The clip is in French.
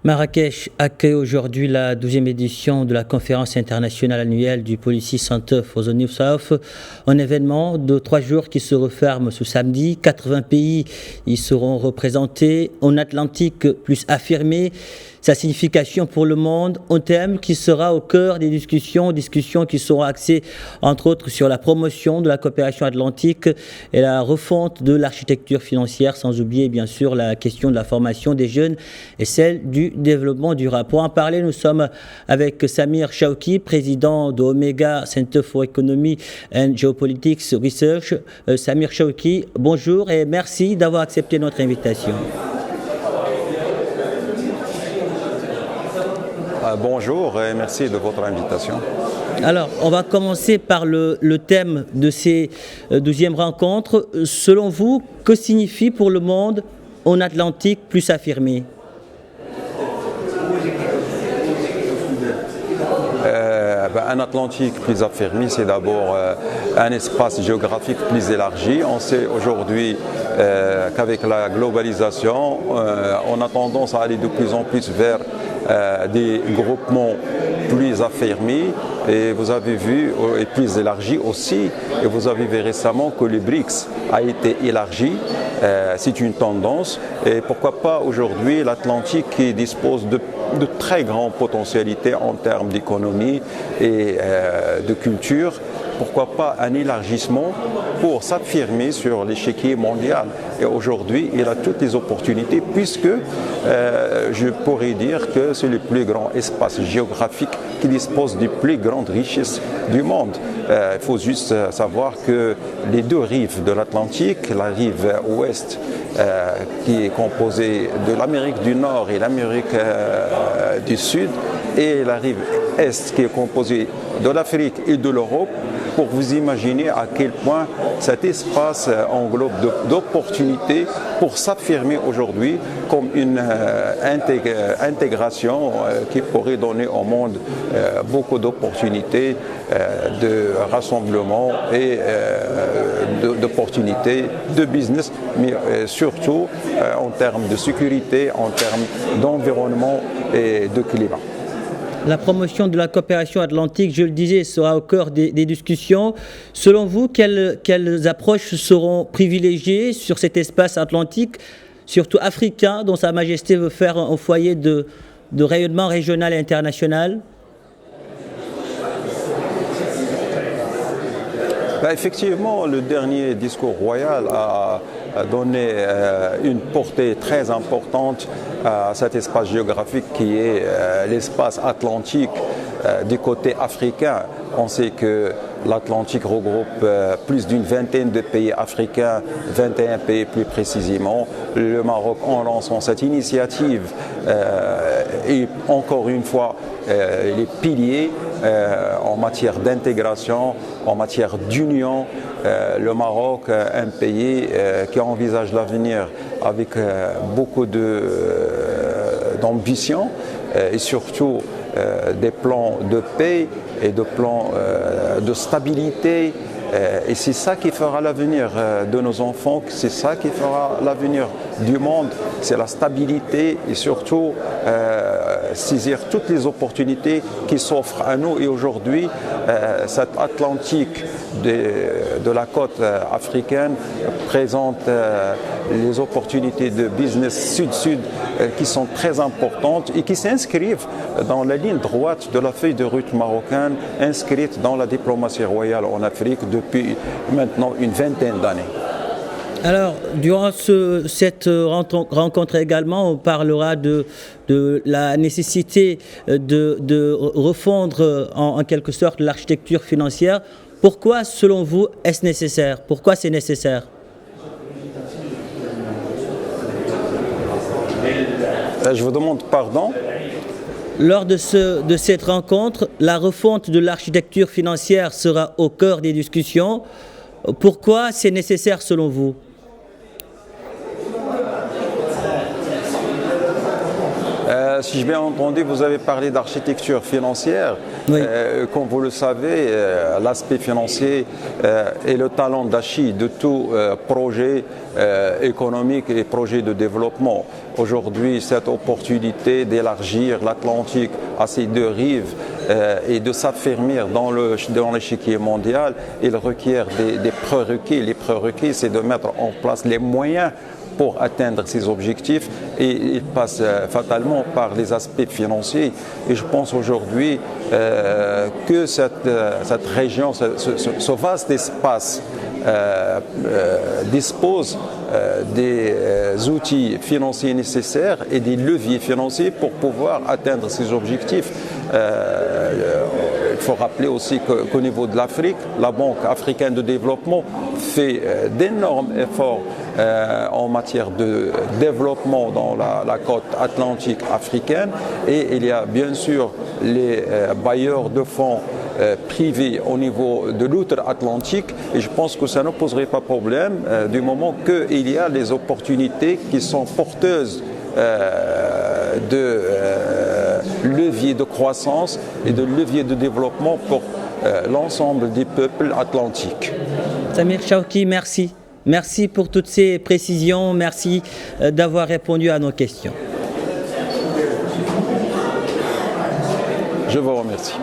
Marrakech accueille aujourd'hui la 12e édition de la conférence internationale annuelle du Policy Center for the New South, un événement de 3 jours qui se referme ce samedi. 80 pays y seront représentés, un Atlantique plus affirmé, sa signification pour le monde, un thème qui sera au cœur des discussions qui seront axées entre autres sur la promotion de la coopération atlantique et la refonte de l'architecture financière, sans oublier bien sûr la question de la formation des jeunes et celle du développement durable. Pour en parler, nous sommes avec Samir Chawki, président de Omega Center for Economy and Geopolitics Research. Samir Chawki, bonjour et merci d'avoir accepté notre invitation. Bonjour et merci de votre invitation. Alors, on va commencer par le thème de ces 12e rencontres. Selon vous, que signifie pour le monde un Atlantique plus affirmé ? Un Atlantique plus affirmé, c'est d'abord un espace géographique plus élargi. On sait aujourd'hui qu'avec la globalisation, on a tendance à aller de plus en plus vers des groupements plus affirmés, et vous avez vu, et plus élargis aussi, et vous avez vu récemment que le BRICS a été élargi. C'est une tendance, et pourquoi pas aujourd'hui l'Atlantique qui dispose de très grandes potentialités en termes d'économie et de culture. Pourquoi pas un élargissement pour s'affirmer sur l'échiquier mondial. Et aujourd'hui, il a toutes les opportunités puisque je pourrais dire que c'est le plus grand espace géographique qui dispose des plus grandes richesses du monde. Il faut juste savoir que les deux rives de l'Atlantique, la rive ouest qui est composée de l'Amérique du Nord et l'Amérique du Sud, et la rive est qui est composée de l'Afrique et de l'Europe, pour vous imaginer à quel point cet espace englobe d'opportunités pour s'affirmer aujourd'hui comme une intégration qui pourrait donner au monde beaucoup d'opportunités de rassemblement et d'opportunités de business, mais surtout en termes de sécurité, en termes d'environnement et de climat. La promotion de la coopération atlantique, je le disais, sera au cœur des discussions. Selon vous, quelles approches seront privilégiées sur cet espace atlantique, surtout africain, dont Sa Majesté veut faire un foyer de rayonnement régional et international ? Effectivement, le dernier discours royal a donné une portée très importante à cet espace géographique qui est l'espace atlantique du côté africain. On sait que l'Atlantique regroupe plus d'une vingtaine de pays africains, 21 pays plus précisément. Le Maroc, en lançant cette initiative, est encore une fois les piliers en matière d'intégration, en matière d'union. Le Maroc, un pays qui envisage l'avenir avec beaucoup d'ambition et surtout des plans de paix et de plans de stabilité. Et c'est ça qui fera l'avenir de nos enfants, c'est ça qui fera l'avenir du monde, c'est la stabilité et surtout saisir toutes les opportunités qui s'offrent à nous. Et aujourd'hui, cet Atlantique de la côte africaine présente les opportunités de business sud-sud qui sont très importantes et qui s'inscrivent dans la ligne droite de la feuille de route marocaine inscrite dans la diplomatie royale en Afrique depuis maintenant une vingtaine d'années. Alors, durant cette rencontre également, on parlera de la nécessité de refondre en quelque sorte l'architecture financière. Pourquoi, selon vous, est-ce nécessaire ? Pourquoi c'est nécessaire ? Je vous demande pardon. Lors de cette rencontre, la refonte de l'architecture financière sera au cœur des discussions. Pourquoi c'est nécessaire selon vous ? Si j'ai bien entendu, vous avez parlé d'architecture financière. Oui. Comme vous le savez, l'aspect financier est le talon d'Achille de tout projet économique et projet de développement. Aujourd'hui, cette opportunité d'élargir l'Atlantique à ses deux rives et de s'affermir dans l'échiquier mondial, il requiert des prérequis. Les prérequis, c'est de mettre en place les moyens pour atteindre ces objectifs, et il passe fatalement par les aspects financiers. Et je pense aujourd'hui que cette région, ce vaste espace dispose des outils financiers nécessaires et des leviers financiers pour pouvoir atteindre ces objectifs. Il faut rappeler aussi qu'au niveau de l'Afrique, la Banque africaine de développement fait d'énormes efforts en matière de développement dans la côte atlantique africaine, et il y a bien sûr les bailleurs de fonds privés au niveau de l'outre-Atlantique, et je pense que ça ne poserait pas problème du moment qu'il y a des opportunités qui sont porteuses de leviers de croissance et de leviers de développement pour l'ensemble des peuples atlantiques. Samir Chawki, merci. Merci pour toutes ces précisions. Merci d'avoir répondu à nos questions. Je vous remercie.